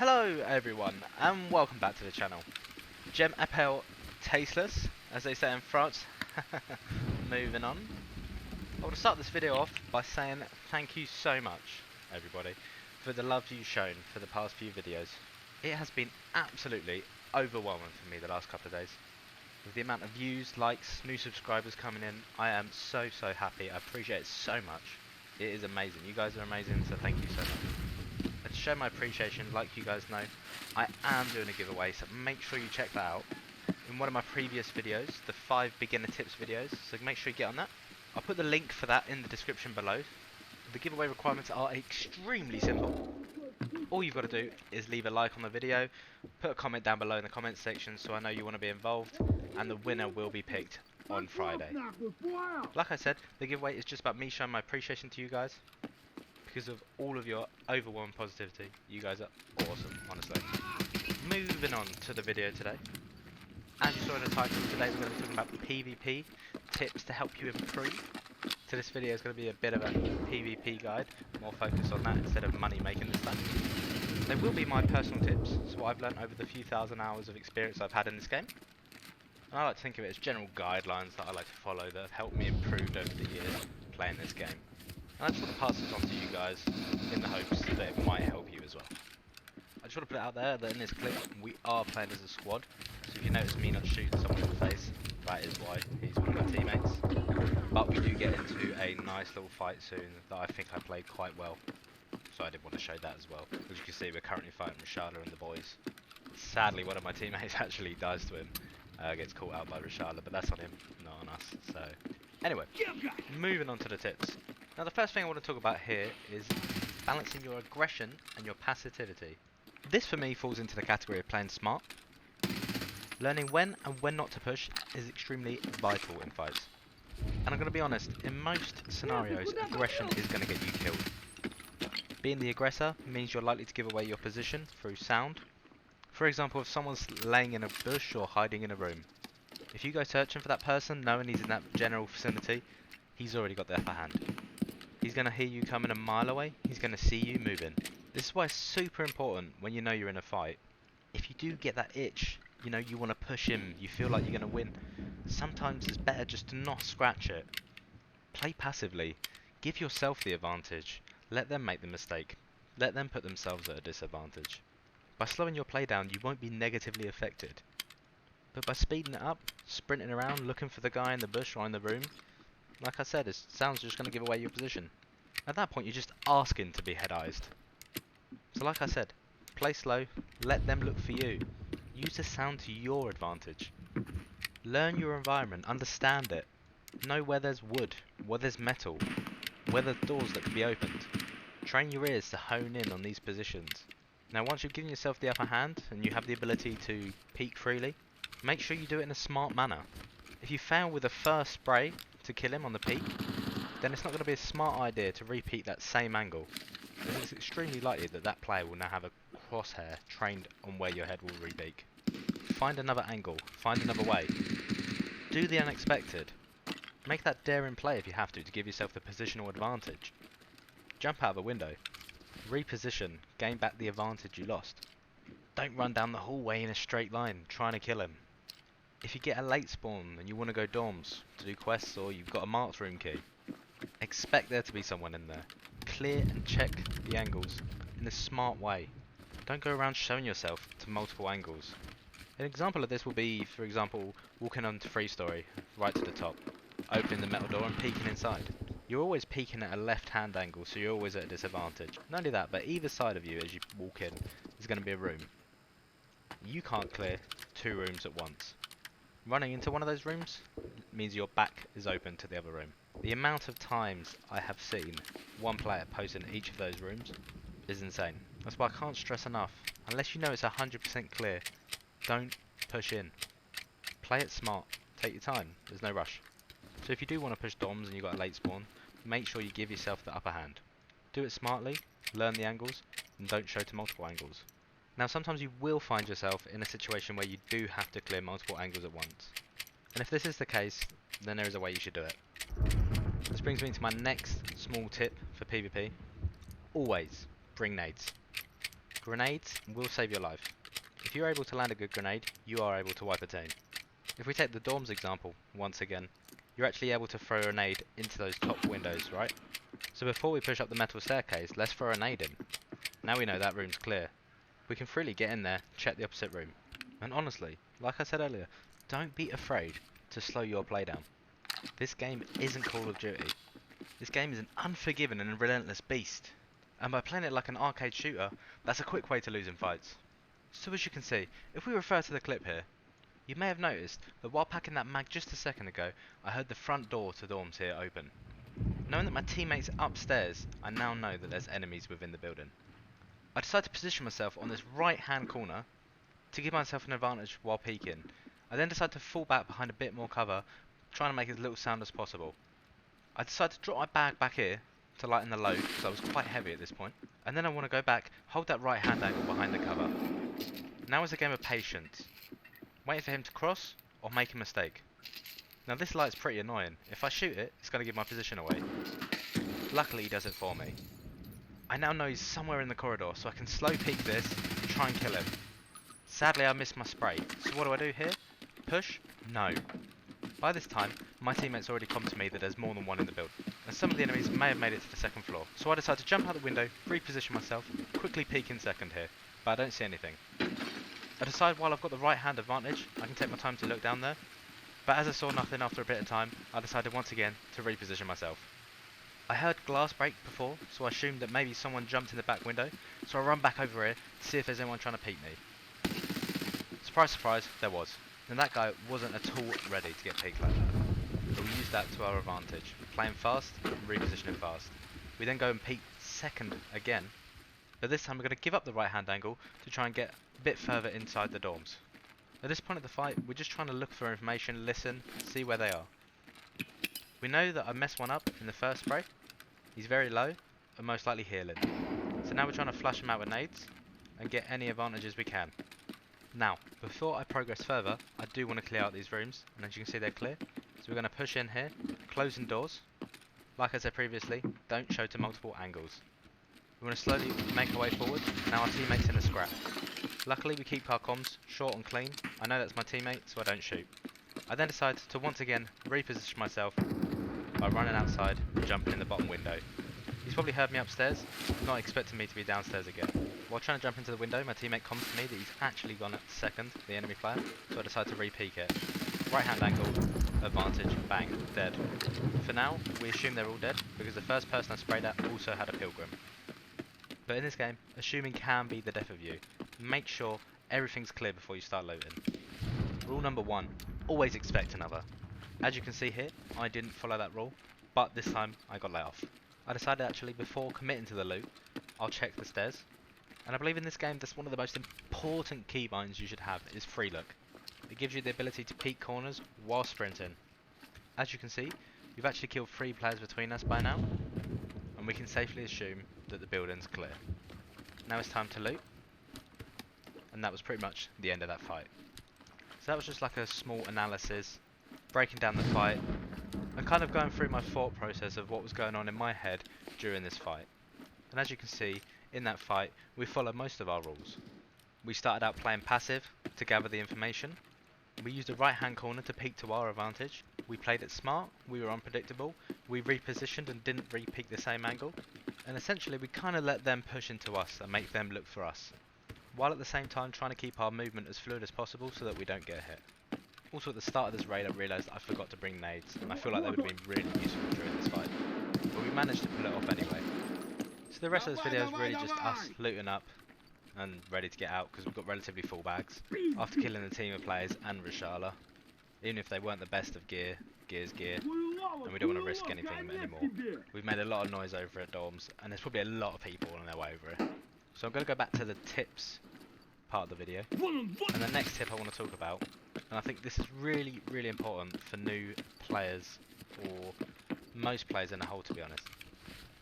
Hello everyone and welcome back to the channel. J'aime appelle tasteless, as they say in France. Moving on. I want to start this video off by saying thank you so much, everybody, for the love you've shown for the past few videos. It has been absolutely overwhelming for me the last couple of days. With the amount of views, likes, new subscribers coming in, I am so happy. I appreciate it so much. It is amazing. You guys are amazing, so thank you so much. And to show my appreciation, like you guys know, I am doing a giveaway, so make sure you check that out. In one of my previous videos, the 5 beginner tips videos, so make sure you get on that. I'll put the link for that in the description below. The giveaway requirements are extremely simple. All you've got to do is leave a like on the video, put a comment down below in the comments section so I know you want to be involved, and the winner will be picked on Friday. Like I said, the giveaway is just about me showing my appreciation to you guys. Because of all of your overwhelming positivity, you guys are awesome, honestly. Moving on to the video today. As you saw in the title, today we're going to be talking about PvP tips to help you improve. So this video is going to be a bit of a PvP guide, more focused on that instead of money making this time. There will be my personal tips, so what I've learned over the few thousand hours of experience I've had in this game. And I like to think of it as general guidelines that I like to follow that have helped me improve over the years playing this game. And I just want to pass this on to you guys in the hopes that it might help you as well. I just want to put it out there that in this clip we are playing as a squad, so if you notice me not shooting someone in the face, that is why. He's one of my teammates. But we do get into a nice little fight soon that I think I played quite well, so I did want to show that as well. As you can see, we're currently fighting Rashala and the boys. Sadly, one of my teammates actually dies to him, gets caught out by Rashala, but that's on him, not on us. So anyway, moving on to the tips. Now the first thing I want to talk about here is balancing your aggression and your passivity. This for me falls into the category of playing smart. Learning when and when not to push is extremely vital in fights. And I'm going to be honest, in most scenarios aggression is going to get you killed. Being the aggressor means you're likely to give away your position through sound. For example, if someone's laying in a bush or hiding in a room, if you go searching for that person knowing he's in that general vicinity, he's already got the upper hand. He's going to hear you coming a mile away, he's going to see you moving. This is why it's super important when you know you're in a fight. If you do get that itch, you know you want to push him, you feel like you're going to win, sometimes it's better just to not scratch it. Play passively, give yourself the advantage, let them make the mistake, let them put themselves at a disadvantage. By slowing your play down you won't be negatively affected. But by speeding it up, sprinting around looking for the guy in the bush or in the room, like I said, it sounds just going to give away your position. At that point, you're just asking to be head-eyed. So like I said, play slow, let them look for you. Use the sound to your advantage. Learn your environment, understand it. Know where there's wood, where there's metal, where there's doors that can be opened. Train your ears to hone in on these positions. Now once you've given yourself the upper hand and you have the ability to peek freely, make sure you do it in a smart manner. If you fail with the first spray to kill him on the peak, then it's not going to be a smart idea to repeat that same angle, as it's extremely likely that that player will now have a crosshair trained on where your head will re-peek. Find another angle, find another way. Do the unexpected. Make that daring play if you have to give yourself the positional advantage. Jump out of a window. Reposition, gain back the advantage you lost. Don't run down the hallway in a straight line trying to kill him. If you get a late spawn and you want to go dorms to do quests or you've got a marked room key, expect there to be someone in there. Clear and check the angles in a smart way. Don't go around showing yourself to multiple angles. An example of this will be, for example, walking onto 3-story, right to the top, opening the metal door and peeking inside. You're always peeking at a left-hand angle, so you're always at a disadvantage. Not only that, but either side of you as you walk in is going to be a room. You can't clear 2 rooms at once. Running into one of those rooms means your back is open to the other room. The amount of times I have seen one player post in each of those rooms is insane. That's why I can't stress enough. Unless you know it's 100% clear, don't push in. Play it smart. Take your time. There's no rush. So if you do want to push DOMs and you've got a late spawn, make sure you give yourself the upper hand. Do it smartly, learn the angles, and don't show to multiple angles. Now sometimes you will find yourself in a situation where you do have to clear multiple angles at once. And if this is the case, then there is a way you should do it. This brings me to my next small tip for PvP. Always bring nades. Grenades will save your life. If you're able to land a good grenade, you are able to wipe a team. If we take the dorms example, once again, you're actually able to throw a nade into those top windows, right? So before we push up the metal staircase, let's throw a nade in. Now we know that room's clear. We can freely get in there, check the opposite room. And honestly, like I said earlier, don't be afraid to slow your play down. This game isn't Call of Duty. This game is an unforgiving and relentless beast. And by playing it like an arcade shooter, that's a quick way to lose in fights. So as you can see, if we refer to the clip here, you may have noticed that while packing that mag just a second ago, I heard the front door to dorms here open. Knowing that my teammates are upstairs, I now know that there's enemies within the building. I decided to position myself on this right hand corner to give myself an advantage while peeking. I then decided to fall back behind a bit more cover, trying to make as little sound as possible. I decided to drop my bag back here to lighten the load because I was quite heavy at this point. And then I want to go back, hold that right hand angle behind the cover. Now is a game of patience. Waiting for him to cross or make a mistake. Now this light's pretty annoying. If I shoot it, it's going to give my position away. Luckily he does it for me. I now know he's somewhere in the corridor, so I can slow peek this and try and kill him. Sadly I missed my spray, so what do I do here? Push? No. By this time, my teammates already come to me that there's more than one in the build, and some of the enemies may have made it to the second floor. So I decide to jump out the window, reposition myself, quickly peek in second here, but I don't see anything. I decide while I've got the right hand advantage, I can take my time to look down there, but as I saw nothing after a bit of time, I decided once again to reposition myself. I heard glass break before, so I assumed that maybe someone jumped in the back window, so I run back over here to see if there's anyone trying to peek me. Surprise, surprise, there was. And that guy wasn't at all ready to get peeked like that. But we used that to our advantage, playing fast and repositioning fast. We then go and peek second again, but this time we're going to give up the right hand angle to try and get a bit further inside the dorms. At this point of the fight, we're just trying to look for information, listen, see where they are. We know that I messed one up in the first spray. He's very low and most likely healing. So now we're trying to flush him out with nades and get any advantages we can. Now, before I progress further, I do want to clear out these rooms, and as you can see they're clear. So we're going to push in here, closing doors. Like I said previously, don't show to multiple angles. We want to slowly make our way forward. Now our teammate's in a scrap. Luckily we keep our comms short and clean. I know that's my teammate, so I don't shoot. I then decide to once again reposition myself by running outside and jumping in the bottom window. He's probably heard me upstairs, not expecting me to be downstairs again. While trying to jump into the window, my teammate comes to me that he's actually gone at second, the enemy player, so I decide to re-peek it. Right hand angle, advantage, bang, dead. For now, we assume they're all dead, because the first person I sprayed at also had a pilgrim. But in this game, assuming can be the death of you. Make sure everything's clear before you start loading. Rule number 1, always expect another. As you can see here, I didn't follow that rule, but this time I got let off. I decided actually before committing to the loot, I'll check the stairs. And I believe in this game that's one of the most important keybinds you should have is free look. It gives you the ability to peek corners while sprinting. As you can see, we've actually killed 3 players between us by now, and we can safely assume that the building's clear. Now it's time to loot, and that was pretty much the end of that fight. So that was just like a small analysis, breaking down the fight, and kind of going through my thought process of what was going on in my head during this fight. And as you can see, in that fight, we followed most of our rules. We started out playing passive to gather the information. We used the right hand corner to peek to our advantage. We played it smart, we were unpredictable, we repositioned and didn't re-peek the same angle. And essentially we kind of let them push into us and make them look for us, while at the same time trying to keep our movement as fluid as possible so that we don't get hit. Also at the start of this raid I realised I forgot to bring nades, and I feel like they would have been really useful during this fight. But we managed to pull it off anyway. So the rest of this video is really just us looting up and ready to get out because we've got relatively full bags after killing a team of players and Rishala. Even if they weren't the best of gear, gear's gear, and we don't want to risk anything anymore. We've made a lot of noise over at dorms, and there's probably a lot of people on their way over it. So I'm going to go back to the tips part of the video, and the next tip I want to talk about, and I think this is really, really important for new players, or most players in a whole to be honest.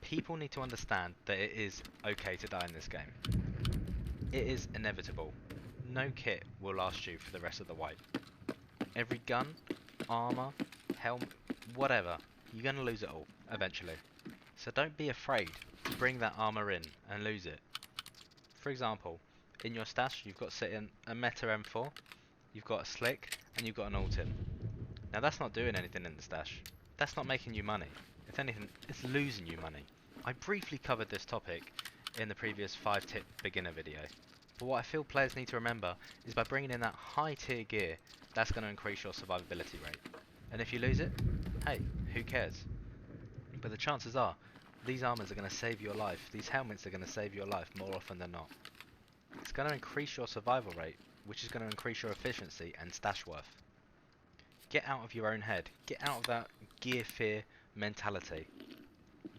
People need to understand that it is okay to die in this game. It is inevitable. No kit will last you for the rest of the wipe. Every gun, armour, helmet, whatever, you're going to lose it all, eventually. So don't be afraid to bring that armour in and lose it. For example, in your stash you've got sitting a Meta M4, you've got a Slick, and you've got an Altin. Now that's not doing anything in the stash. That's not making you money. If anything, it's losing you money. I briefly covered this topic in the previous 5-tip beginner video. But what I feel players need to remember is by bringing in that high tier gear, that's going to increase your survivability rate. And if you lose it, hey, who cares? But the chances are, these armors are going to save your life, these helmets are going to save your life more often than not. It's going to increase your survival rate, which is going to increase your efficiency and stash worth. Get out of your own head, get out of that gear fear mentality.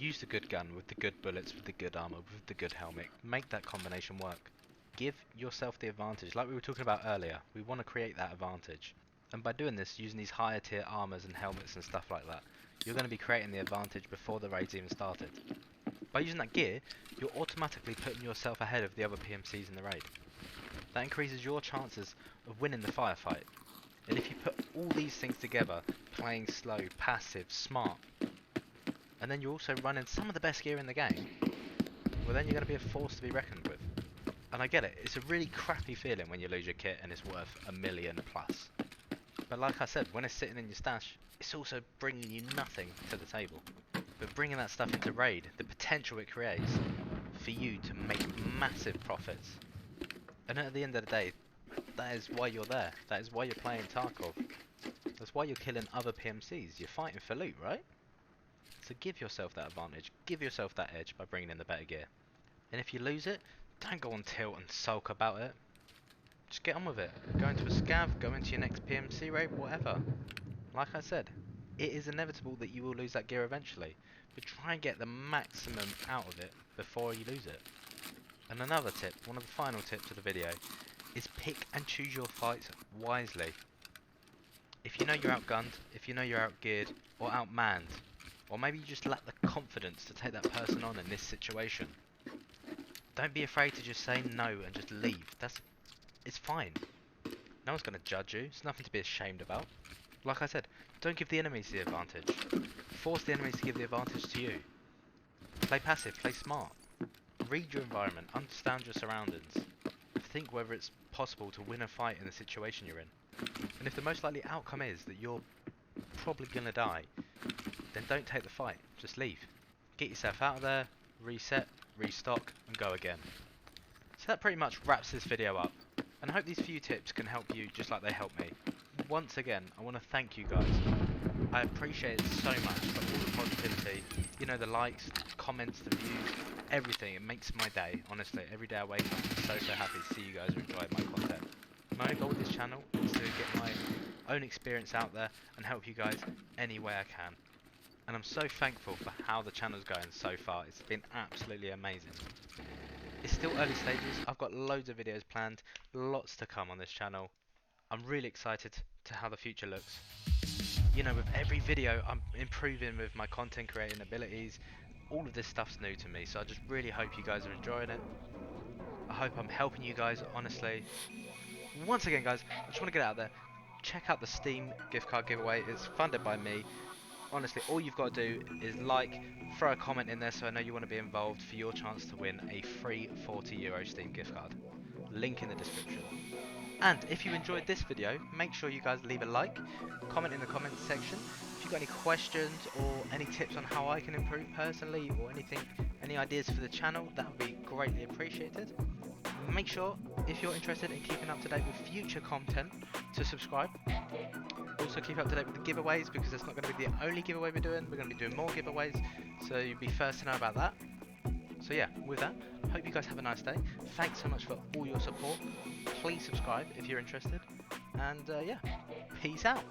Use the good gun with the good bullets, with the good armor, with the good helmet. Make that combination work. Give yourself the advantage, like we were talking about earlier. We want to create that advantage. And by doing this, using these higher tier armors and helmets and stuff like that, you're going to be creating the advantage before the raid's even started. By using that gear, you're automatically putting yourself ahead of the other PMCs in the raid. That increases your chances of winning the firefight. And if you put all these things together, playing slow, passive, smart, and then you're also running some of the best gear in the game, well then you're going to be a force to be reckoned with. And I get it, it's a really crappy feeling when you lose your kit and it's worth $1 million plus. But like I said, when it's sitting in your stash, it's also bringing you nothing to the table. But bringing that stuff into raid, the potential it creates for you to make massive profits. And at the end of the day, that is why you're there. That is why you're playing Tarkov. That's why you're killing other PMCs. You're fighting for loot, right? So give yourself that advantage. Give yourself that edge by bringing in the better gear. And if you lose it, don't go on tilt and sulk about it. Just get on with it. Go into a scav, go into your next PMC raid, whatever. Like I said, it is inevitable that you will lose that gear eventually. But try and get the maximum out of it before you lose it. And another tip, one of the final tips of the video, is pick and choose your fights wisely. If you know you're outgunned, if you know you're outgeared, or outmanned, or maybe you just lack the confidence to take that person on in this situation, don't be afraid to just say no and just leave. It's fine. No one's going to judge you. It's nothing to be ashamed about. Like I said, don't give the enemies the advantage. Force the enemies to give the advantage to you. Play passive, play smart. Read your environment, understand your surroundings. Think whether it's possible to win a fight in the situation you're in. And if the most likely outcome is that you're probably going to die, then don't take the fight. Just leave. Get yourself out of there, reset, restock, and go again. So that pretty much wraps this video up. And I hope these few tips can help you just like they helped me. Once again, I want to thank you guys. I appreciate it so much for all the positivity, you know, the likes, comments, the views, everything. It makes my day, honestly. Every day I wake up, I'm so happy to see you guys are enjoying my content. My only goal with this channel is to get my own experience out there and help you guys any way I can. And I'm so thankful for how the channel's going so far. It's been absolutely amazing. It's still early stages. I've got loads of videos planned, lots to come on this channel. I'm really excited to how the future looks. You know, with every video I'm improving with my content creating abilities. All of this stuff's new to me, so I just really hope you guys are enjoying it. I hope I'm helping you guys, honestly. Once again guys, I just want to get out there. Check out the Steam gift card giveaway. It's funded by me. Honestly, all you've got to do is like, throw a comment in there so I know you want to be involved for your chance to win a free €40 Steam gift card. Link in the description. And if you enjoyed this video, make sure you guys leave a like, comment in the comments section. If you've got any questions or any tips on how I can improve personally or anything, any ideas for the channel, that would be greatly appreciated. Make sure, if you're interested in keeping up to date with future content, to subscribe. Also keep up to date with the giveaways, because that's not going to be the only giveaway we're doing. We're going to be doing more giveaways, so you'll be first to know about that. So yeah, with that, hope you guys have a nice day. Thanks so much for all your support. Please subscribe if you're interested. And yeah, peace out.